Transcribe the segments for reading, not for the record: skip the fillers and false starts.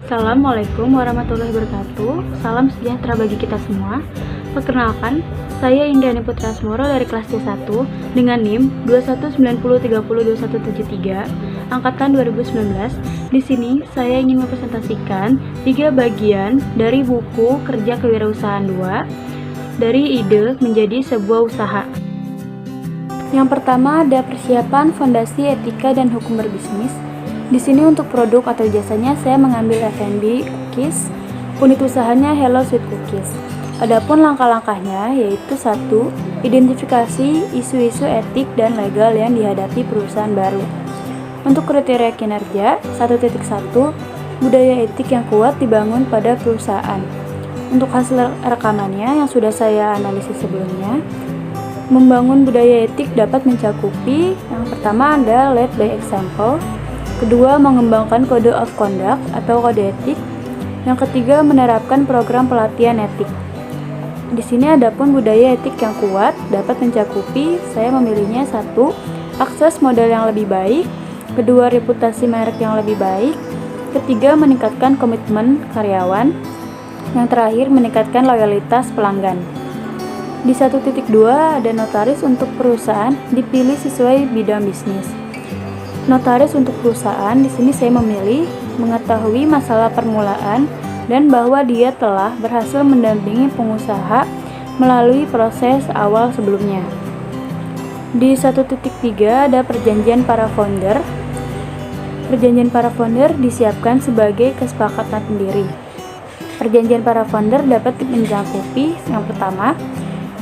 Assalamualaikum warahmatullahi wabarakatuh. Salam sejahtera bagi kita semua. Perkenalkan, saya Indrani Putra Asmoro dari kelas C1 dengan NIM 2190302173 angkatan 2019. Di sini saya ingin mempresentasikan 3 bagian dari buku Kerja Kewirausahaan 2 dari ide menjadi sebuah usaha. Yang pertama ada persiapan fondasi etika dan hukum berbisnis. Di sini untuk produk atau jasanya saya mengambil F&B Cookies, unit usahanya Hello Sweet Cookies. Adapun langkah-langkahnya yaitu 1. Identifikasi isu-isu etik dan legal yang dihadapi perusahaan baru. Untuk kriteria kinerja 1.1 budaya etik yang kuat dibangun pada perusahaan. Untuk hasil rekamannya yang sudah saya analisis sebelumnya, membangun budaya etik dapat mencakupi yang pertama ada lead by example. Kedua, mengembangkan kode of conduct atau kode etik. Yang ketiga, menerapkan program pelatihan etik. Di sini adapun budaya etik yang kuat dapat mencakupi, saya memilihnya 1. Akses modal yang lebih baik. Kedua, reputasi merek yang lebih baik. Ketiga, meningkatkan komitmen karyawan. Yang terakhir, meningkatkan loyalitas pelanggan. Di 1.2 ada notaris untuk perusahaan dipilih sesuai bidang bisnis. Notaris untuk perusahaan, di sini saya memilih mengetahui masalah permulaan dan bahwa dia telah berhasil mendampingi pengusaha melalui proses awal sebelumnya. Di 1.3 ada perjanjian para founder. Perjanjian para founder disiapkan sebagai kesepakatan pendiri. Perjanjian para founder dapat mencakupi yang pertama,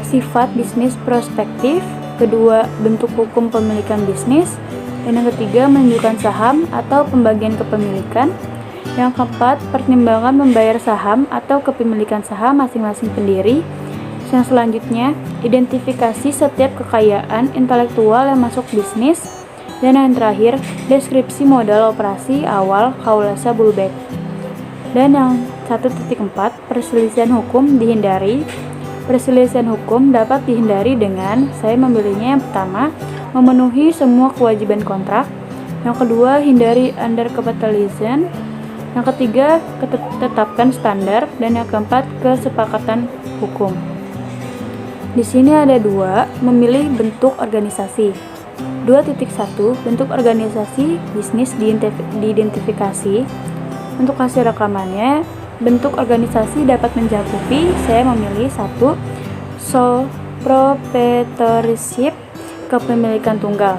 sifat bisnis prospektif, kedua, bentuk hukum pemilikan bisnis, dan yang ketiga, menunjukkan saham atau pembagian kepemilikan. Yang keempat, pertimbangan membayar saham atau kepemilikan saham masing-masing pendiri. Yang selanjutnya, identifikasi setiap kekayaan intelektual yang masuk bisnis. Dan yang terakhir, deskripsi modal operasi awal Kaulasa Bulbek. Dan yang 1.4, perselisihan hukum dihindari. Perselisihan hukum dapat dihindari dengan, saya memilihnya yang pertama, memenuhi semua kewajiban kontrak. Yang kedua, hindari undercapitalization. Yang ketiga, tetapkan standar. Dan yang keempat, kesepakatan hukum. Di sini ada 2, memilih bentuk organisasi. 2.1, bentuk organisasi bisnis diidentifikasi. Untuk hasil rekamannya, bentuk organisasi dapat mencakupi, saya memilih 1, sole proprietorship, kepemilikan tunggal.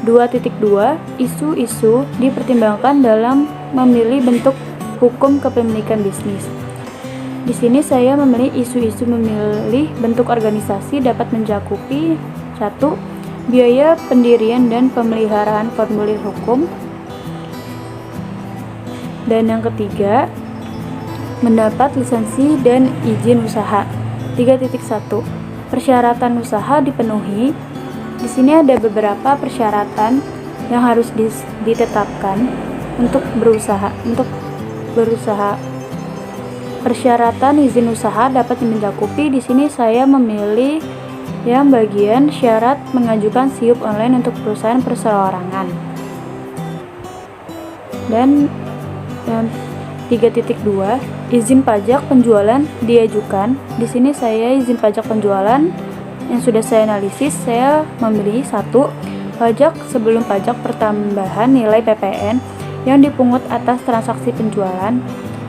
2.2 isu-isu dipertimbangkan dalam memilih bentuk hukum kepemilikan bisnis. Di sini saya memilih isu-isu memilih bentuk organisasi dapat mencakupi 1. Biaya pendirian dan pemeliharaan formulir hukum. Dan yang ketiga, mendapat lisensi dan izin usaha. 3.1 persyaratan usaha dipenuhi. Di sini ada beberapa persyaratan yang harus ditetapkan untuk berusaha. Persyaratan izin usaha dapat mencakupi. Di sini saya memilih yang bagian syarat mengajukan SIUP online untuk perusahaan perseorangan. Dan yang 3.2 izin pajak penjualan diajukan. Di sini saya izin pajak penjualan yang sudah saya analisis, saya memilih 1. Pajak sebelum pajak pertambahan nilai PPN yang dipungut atas transaksi penjualan.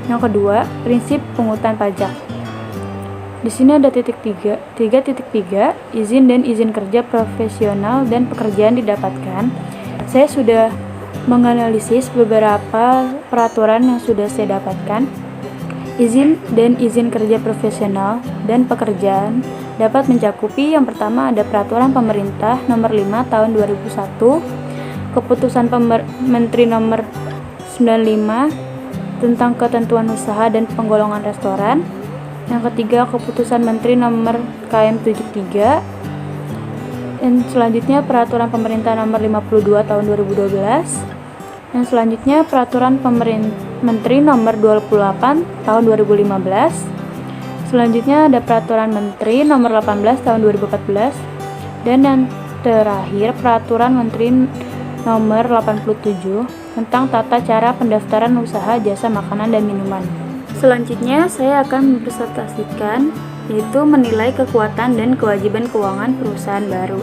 Yang kedua, prinsip pungutan pajak. Di sini ada 3.3 izin dan izin kerja profesional dan pekerjaan didapatkan. Saya sudah menganalisis beberapa peraturan yang sudah saya dapatkan. Izin dan izin kerja profesional dan pekerjaan dapat mencakupi yang pertama ada peraturan pemerintah nomor 5 tahun 2001, keputusan Menteri nomor 95 tentang ketentuan usaha dan penggolongan restoran. Yang ketiga, keputusan Menteri nomor KM 73. Dan selanjutnya peraturan pemerintah nomor 52 tahun 2012. Yang selanjutnya peraturan Menteri nomor 28 tahun 2015. Selanjutnya ada peraturan Menteri nomor 18 tahun 2014. Dan yang terakhir peraturan Menteri nomor 87 tentang tata cara pendaftaran usaha jasa makanan dan minuman. Selanjutnya, saya akan mempresentasikan yaitu menilai kekuatan dan kewajiban keuangan perusahaan baru.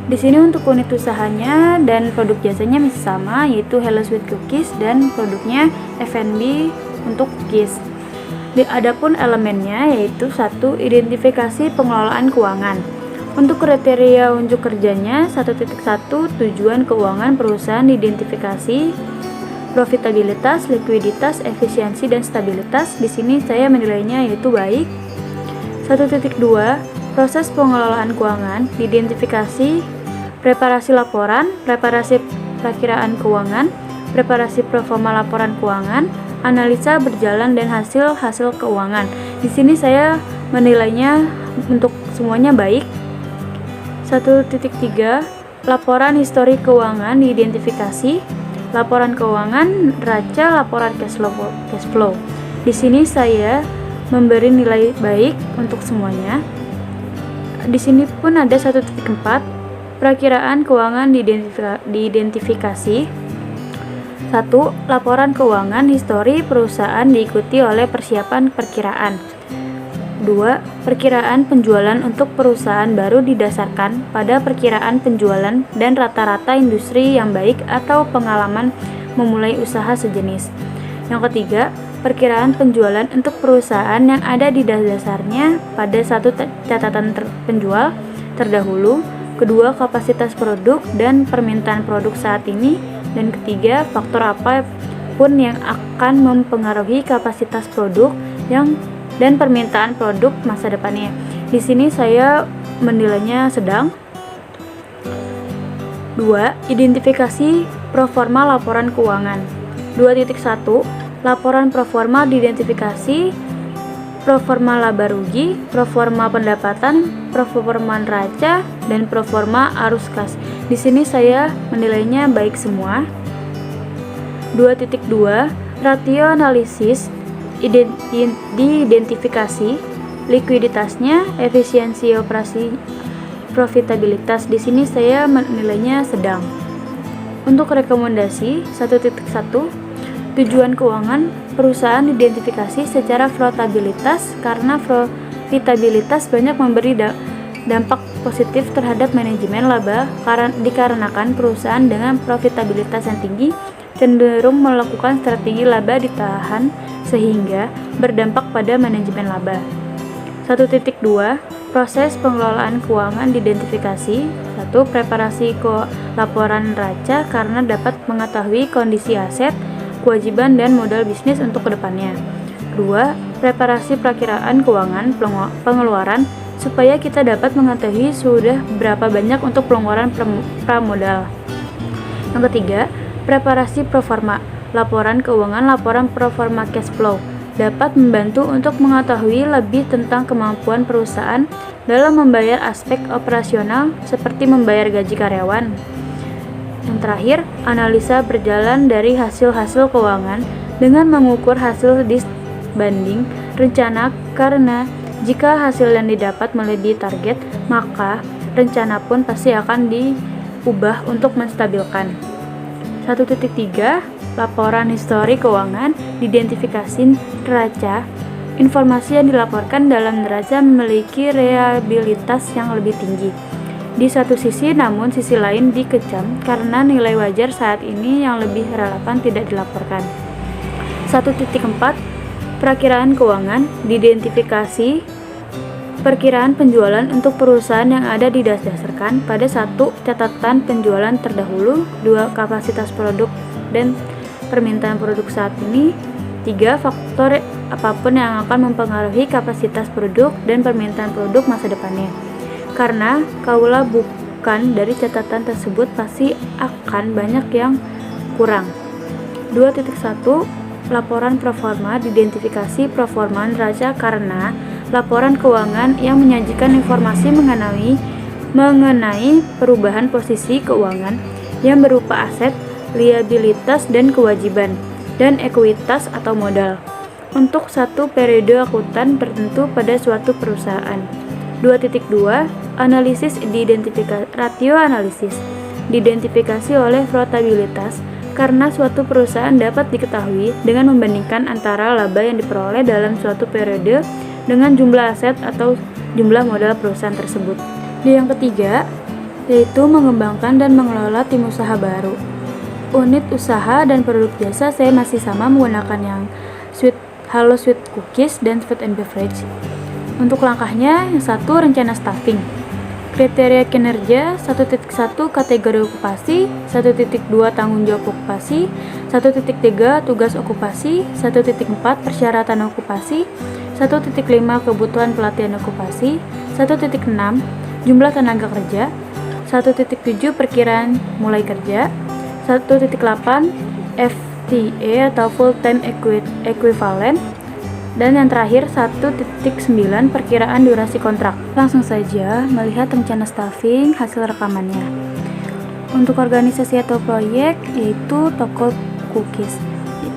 Di sini untuk unit usahanya dan produk jasanya masih sama, yaitu Hello Sweet Cookies dan produknya F&B untuk cookies. Adapun elemennya yaitu 1. Identifikasi pengelolaan keuangan. Untuk kriteria unjuk kerjanya 1.1 tujuan keuangan perusahaan diidentifikasi, profitabilitas, likuiditas, efisiensi, dan stabilitas. Di sini saya menilainya yaitu baik. 1.2 proses pengelolaan keuangan diidentifikasi, preparasi laporan, preparasi perakiraan keuangan, preparasi proforma laporan keuangan, analisa berjalan dan hasil keuangan. Di sini saya menilainya untuk semuanya baik. 1.3 laporan histori keuangan diidentifikasi, laporan keuangan neraca, laporan cash flow. Di sini saya memberi nilai baik untuk semuanya. Di sini pun ada 1.4 perakiraan keuangan diidentifikasi. 1. Laporan keuangan histori perusahaan diikuti oleh persiapan perkiraan. 2. Perkiraan penjualan untuk perusahaan baru didasarkan pada perkiraan penjualan dan rata-rata industri yang baik atau pengalaman memulai usaha sejenis. Yang ketiga, perkiraan penjualan untuk perusahaan yang ada di dasarnya pada satu catatan penjual terdahulu. Kedua, kapasitas produk dan permintaan produk saat ini. Dan ketiga, faktor apa pun yang akan mempengaruhi kapasitas produk dan permintaan produk masa depannya. Di sini saya menilainya sedang. 2. Identifikasi proforma laporan keuangan. 2.1 laporan proforma diidentifikasi, proforma laba rugi, proforma pendapatan, proforma neraca, dan proforma arus kas. Di sini saya menilainya baik semua. 2.2 ratio analisis diidentifikasi, likuiditasnya, efisiensi operasi, profitabilitas. Di sini saya menilainya sedang. Untuk rekomendasi 1.1 tujuan keuangan perusahaan diidentifikasi secara profitabilitas karena profitabilitas banyak memberi dampak positif terhadap manajemen laba dikarenakan perusahaan dengan profitabilitas yang tinggi cenderung melakukan strategi laba ditahan sehingga berdampak pada manajemen laba. 1.2 proses pengelolaan keuangan diidentifikasi. 1. Preparasi laporan neraca karena dapat mengetahui kondisi aset, kewajiban, dan modal bisnis untuk kedepannya. 2. Preparasi perakiraan keuangan pengeluaran supaya kita dapat mengetahui sudah berapa banyak untuk pengeluaran pramodal. Yang ketiga, preparasi proforma laporan keuangan, laporan proforma cash flow dapat membantu untuk mengetahui lebih tentang kemampuan perusahaan dalam membayar aspek operasional seperti membayar gaji karyawan. Yang terakhir, analisa berjalan dari hasil-hasil keuangan dengan mengukur hasil disbanding rencana karena jika hasil yang didapat melebihi target, maka rencana pun pasti akan diubah untuk menstabilkan. 1.3 laporan histori keuangan diidentifikasi neraca. Informasi yang dilaporkan dalam neraca memiliki reliabilitas yang lebih tinggi di satu sisi, namun sisi lain dikecam karena nilai wajar saat ini yang lebih relevan tidak dilaporkan. 1.4 perakiraan keuangan diidentifikasi perkiraan penjualan untuk perusahaan yang ada didasarkan pada 1. Catatan penjualan terdahulu, 2. Kapasitas produk dan permintaan produk saat ini, 3. Faktor apapun yang akan mempengaruhi kapasitas produk dan permintaan produk masa depannya. Karena kaulah bukan dari catatan tersebut pasti akan banyak yang kurang. 2.1 laporan proforma diidentifikasi proforma neraca karena laporan keuangan yang menyajikan informasi mengenai perubahan posisi keuangan yang berupa aset, liabilitas, dan kewajiban, dan ekuitas atau modal untuk satu periode akuntan tertentu pada suatu perusahaan. 2.2 analisis diidentifikasi ratio analisis diidentifikasi oleh profitabilitas karena suatu perusahaan dapat diketahui dengan membandingkan antara laba yang diperoleh dalam suatu periode dengan jumlah aset atau jumlah modal perusahaan tersebut. Yang ketiga, yaitu mengembangkan dan mengelola tim usaha baru. Unit usaha dan produk jasa saya masih sama menggunakan yang Halo Sweet Cookies dan Food and Beverage. Untuk langkahnya, yang satu, rencana staffing. Kriteria kinerja 1.1 kategori okupasi, 1.2 tanggung jawab okupasi, 1.3 tugas okupasi, 1.4 persyaratan okupasi, 1.5 kebutuhan pelatihan okupasi, 1.6 jumlah tenaga kerja, 1.7 perkiraan mulai kerja, 1.8 FTE atau full time equivalent, dan yang terakhir 1.9 perkiraan durasi kontrak. Langsung saja melihat rencana staffing hasil rekamannya. Untuk organisasi atau proyek yaitu toko cookies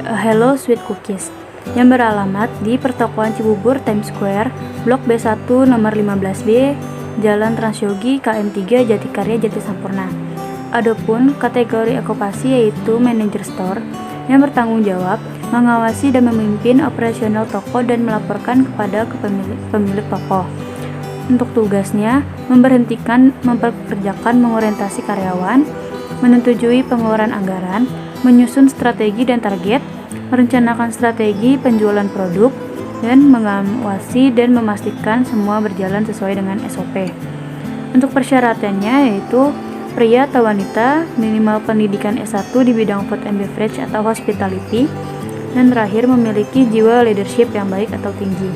Hello Sweet Cookies yang beralamat di Pertokoan Cibubur Times Square, Blok B1 nomor 15B, Jalan Transyogi KM3 Jatikarya Jatisampurna. Adapun kategori okupasi yaitu manajer store yang bertanggung jawab mengawasi dan memimpin operasional toko dan melaporkan kepada pemilik toko. Untuk tugasnya, mempekerjakan mengorientasi karyawan, menyetujui pengeluaran anggaran, menyusun strategi dan target, merencanakan strategi penjualan produk, dan mengawasi dan memastikan semua berjalan sesuai dengan SOP. Untuk persyaratannya yaitu pria atau wanita, minimal pendidikan S1 di bidang food and beverage atau hospitality, dan terakhir memiliki jiwa leadership yang baik atau tinggi.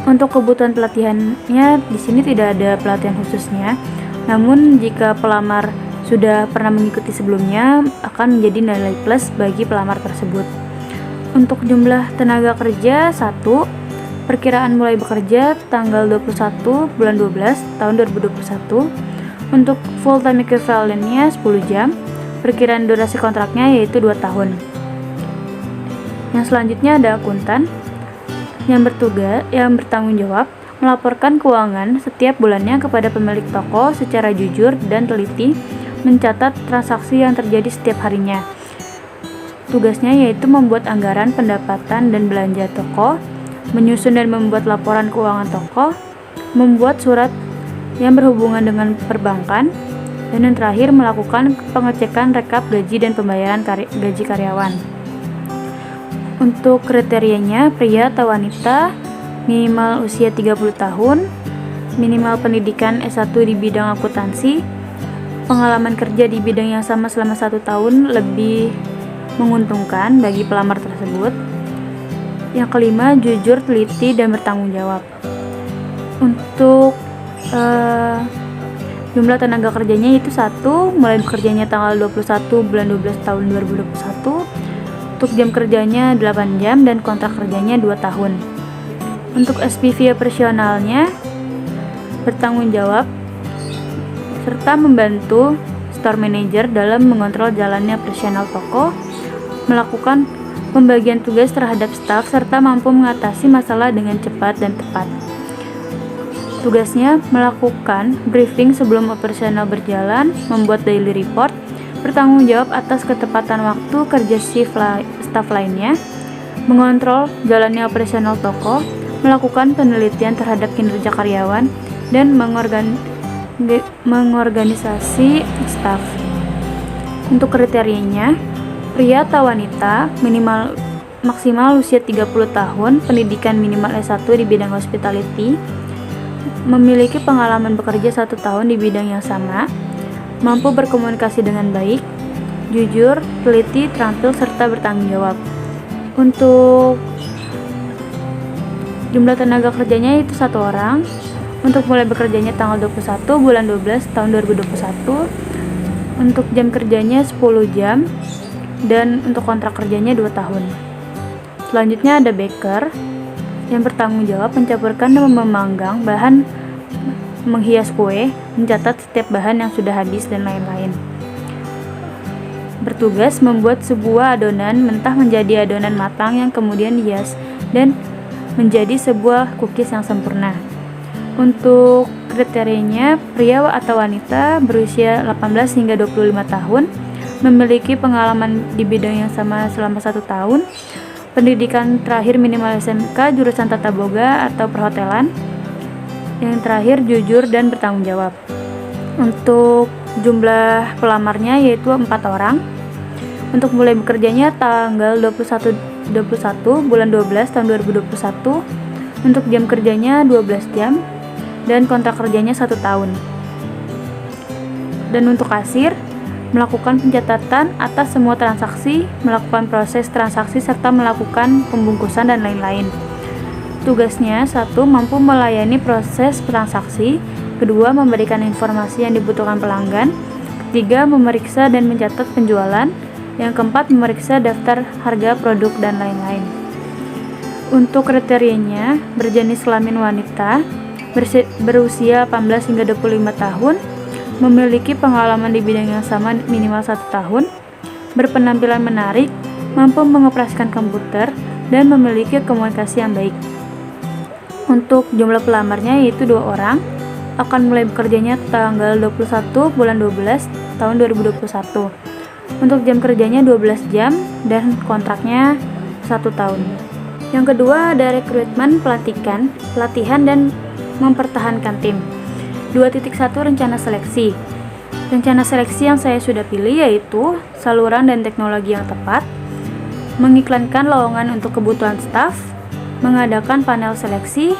Untuk kebutuhan pelatihannya di sini tidak ada pelatihan khususnya, namun jika pelamar sudah pernah mengikuti sebelumnya akan menjadi nilai plus bagi pelamar tersebut. Untuk jumlah tenaga kerja 1, perkiraan mulai bekerja tanggal 21 bulan 12 tahun 2021. Untuk full time equivalent-nya 10 jam, perkiraan durasi kontraknya yaitu 2 tahun. Yang selanjutnya ada akuntan yang bertanggung jawab melaporkan keuangan setiap bulannya kepada pemilik toko secara jujur dan teliti, mencatat transaksi yang terjadi setiap harinya. Tugasnya yaitu membuat anggaran pendapatan dan belanja toko, menyusun dan membuat laporan keuangan toko, membuat surat yang berhubungan dengan perbankan, dan yang terakhir melakukan pengecekan rekap gaji dan pembayaran gaji karyawan. Untuk kriterianya, pria atau wanita, minimal usia 30 tahun, minimal pendidikan S1 di bidang akuntansi, pengalaman kerja di bidang yang sama selama 1 tahun lebih menguntungkan bagi pelamar tersebut. Yang kelima, jujur, teliti, dan bertanggung jawab. Untuk jumlah tenaga kerjanya itu 1, mulai bekerjanya tanggal 21 bulan 12 tahun 2021. Untuk jam kerjanya 8 jam dan kontrak kerjanya 2 tahun. Untuk SPV operasionalnya bertanggung jawab serta membantu store manager dalam mengontrol jalannya operasional toko, melakukan pembagian tugas terhadap staf serta mampu mengatasi masalah dengan cepat dan tepat. Tugasnya melakukan briefing sebelum operasional berjalan, membuat daily report, bertanggung jawab atas ketepatan waktu kerja staf lainnya, mengontrol jalannya operasional toko, melakukan penelitian terhadap kinerja karyawan, dan mengorganisasi staf. Untuk kriterianya, pria atau wanita, maksimal usia 30 tahun, pendidikan minimal S1 di bidang hospitality, memiliki pengalaman bekerja 1 tahun di bidang yang sama, mampu berkomunikasi dengan baik, jujur, teliti, terampil, serta bertanggung jawab. Untuk jumlah tenaga kerjanya itu 1 orang. Untuk mulai bekerjanya tanggal 21 bulan 12 tahun 2021. Untuk jam kerjanya 10 jam dan untuk kontrak kerjanya 2 tahun. Selanjutnya ada baker yang bertanggung jawab mencampurkan dan memanggang bahan menghias kue, mencatat setiap bahan yang sudah habis, dan lain-lain. Bertugas membuat sebuah adonan mentah menjadi adonan matang yang kemudian dihias dan menjadi sebuah cookies yang sempurna. Untuk kriterianya, pria atau wanita berusia 18 hingga 25 tahun, memiliki pengalaman di bidang yang sama selama 1 tahun, pendidikan terakhir minimal SMK jurusan tata boga atau perhotelan, yang terakhir jujur dan bertanggung jawab. Untuk jumlah pelamarnya yaitu 4 orang. Untuk mulai bekerjanya tanggal 21 bulan 12 tahun 2021. Untuk jam kerjanya 12 jam dan kontrak kerjanya 1 tahun. Dan untuk kasir, melakukan pencatatan atas semua transaksi, melakukan proses transaksi serta melakukan pembungkusan dan lain-lain. Tugasnya 1. Mampu melayani proses transaksi. 2. Memberikan informasi yang dibutuhkan pelanggan. 3. Memeriksa dan mencatat penjualan. Yang keempat, memeriksa daftar harga produk dan lain-lain. Untuk kriterianya, berjenis kelamin wanita, berusia 18 hingga 25 tahun, memiliki pengalaman di bidang yang sama minimal 1 tahun, berpenampilan menarik, mampu mengoperasikan komputer, dan memiliki komunikasi yang baik. Untuk jumlah pelamarnya yaitu 2 orang, akan mulai bekerjanya tanggal 21 bulan 12 tahun 2021. Untuk jam kerjanya 12 jam dan kontraknya 1 tahun. Yang kedua ada rekrutmen, pelatihan dan mempertahankan tim. 2.1 Rencana seleksi. Rencana seleksi yang saya sudah pilih yaitu saluran dan teknologi yang tepat, mengiklankan lowongan untuk kebutuhan staf, mengadakan panel seleksi,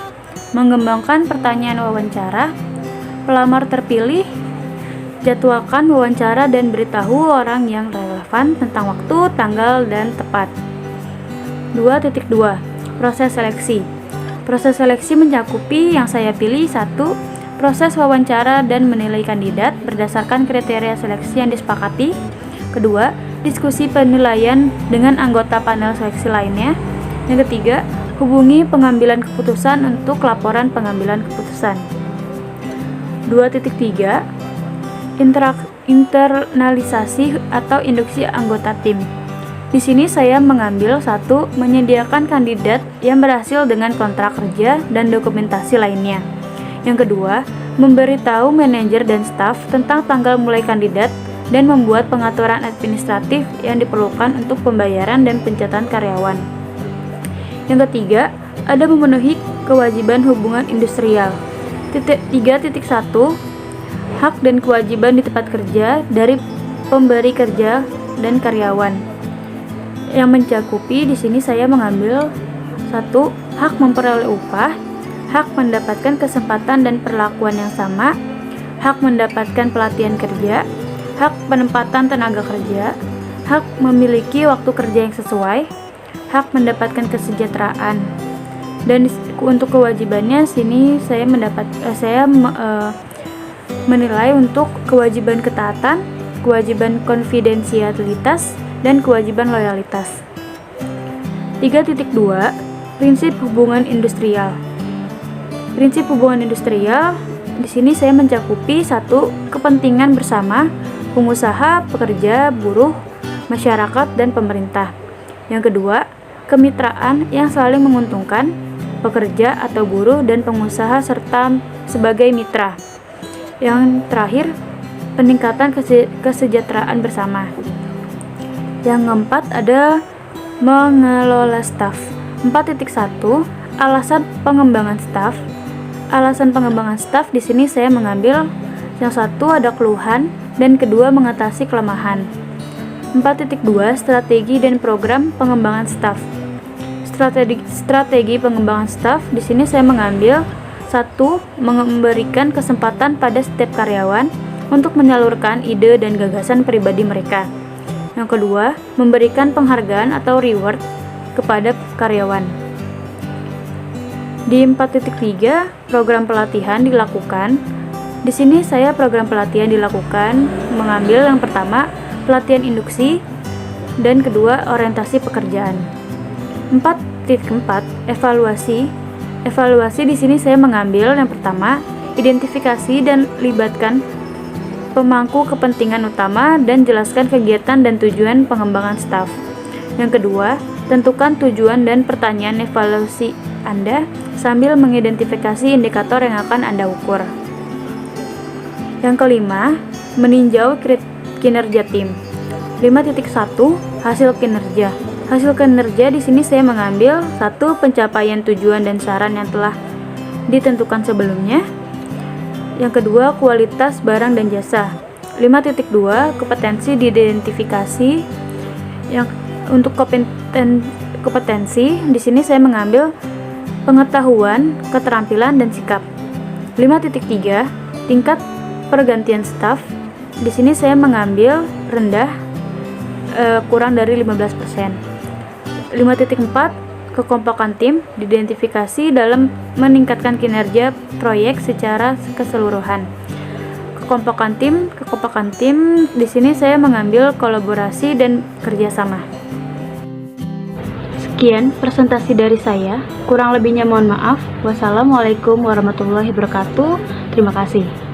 mengembangkan pertanyaan wawancara, pelamar terpilih, jadwalkan wawancara dan beritahu orang yang relevan tentang waktu, tanggal, dan tepat. 2.2 Proses seleksi. Proses seleksi mencakupi yang saya pilih 1. Proses wawancara dan menilai kandidat berdasarkan kriteria seleksi yang disepakati. Kedua, diskusi penilaian dengan anggota panel seleksi lainnya. Yang ketiga, hubungi pengambilan keputusan untuk laporan pengambilan keputusan. 2.3 Internalisasi atau induksi anggota tim. Di sini saya mengambil 1. Menyediakan kandidat yang berhasil dengan kontrak kerja dan dokumentasi lainnya. Yang kedua, memberitahu manajer dan staf tentang tanggal mulai kandidat dan membuat pengaturan administratif yang diperlukan untuk pembayaran dan pencatatan karyawan. Yang ketiga, ada memenuhi kewajiban hubungan industrial. 3.1 Hak dan kewajiban di tempat kerja dari pemberi kerja dan karyawan. Yang mencakupi di sini saya mengambil 1. Hak memperoleh upah, hak mendapatkan kesempatan dan perlakuan yang sama, hak mendapatkan pelatihan kerja, hak penempatan tenaga kerja, hak memiliki waktu kerja yang sesuai, hak mendapatkan kesejahteraan. Dan untuk kewajibannya sini saya menilai untuk kewajiban ketaatan, kewajiban konfidensialitas, dan kewajiban loyalitas. 3.2 Prinsip hubungan industrial. Prinsip hubungan industrial di sini saya mencakupi 1. Kepentingan bersama pengusaha, pekerja, buruh, masyarakat, dan pemerintah. Yang kedua, kemitraan yang saling menguntungkan pekerja atau buruh dan pengusaha serta sebagai mitra. Yang terakhir, peningkatan kesejahteraan bersama. Yang keempat ada mengelola staf. 4.1 Alasan pengembangan staf. Alasan pengembangan staf di sini saya mengambil yang 1 ada keluhan dan kedua mengatasi kelemahan. 4.2 Strategi dan program pengembangan staf. Strategi pengembangan staf di sini saya mengambil 1. Memberikan kesempatan pada setiap karyawan untuk menyalurkan ide dan gagasan pribadi mereka. Yang kedua, memberikan penghargaan atau reward kepada karyawan. Di 4.3 program pelatihan dilakukan. Di sini saya program pelatihan dilakukan mengambil yang pertama pelatihan induksi dan kedua orientasi pekerjaan. 4.4 evaluasi. Evaluasi di sini saya mengambil yang pertama identifikasi dan libatkan pemangku kepentingan utama dan jelaskan kegiatan dan tujuan pengembangan staf. Yang kedua, tentukan tujuan dan pertanyaan evaluasi Anda sambil mengidentifikasi indikator yang akan Anda ukur. Yang kelima, meninjau kinerja tim. 5.1 Hasil kinerja. Hasil kinerja di sini saya mengambil 1. Pencapaian tujuan dan saran yang telah ditentukan sebelumnya. Yang kedua, kualitas barang dan jasa. 5.2 Kompetensi diidentifikasi. Yang untuk kompetensi di sini saya mengambil pengetahuan, keterampilan dan sikap. 5.3 Tingkat pergantian staf. Di sini saya mengambil rendah, kurang dari 15%. 5.4 Kekompakan tim diidentifikasi dalam meningkatkan kinerja proyek secara keseluruhan. Kekompakan tim di sini saya mengambil kolaborasi dan kerjasama. Sekian presentasi dari saya, kurang lebihnya mohon maaf. Wassalamualaikum warahmatullahi wabarakatuh. Terima kasih.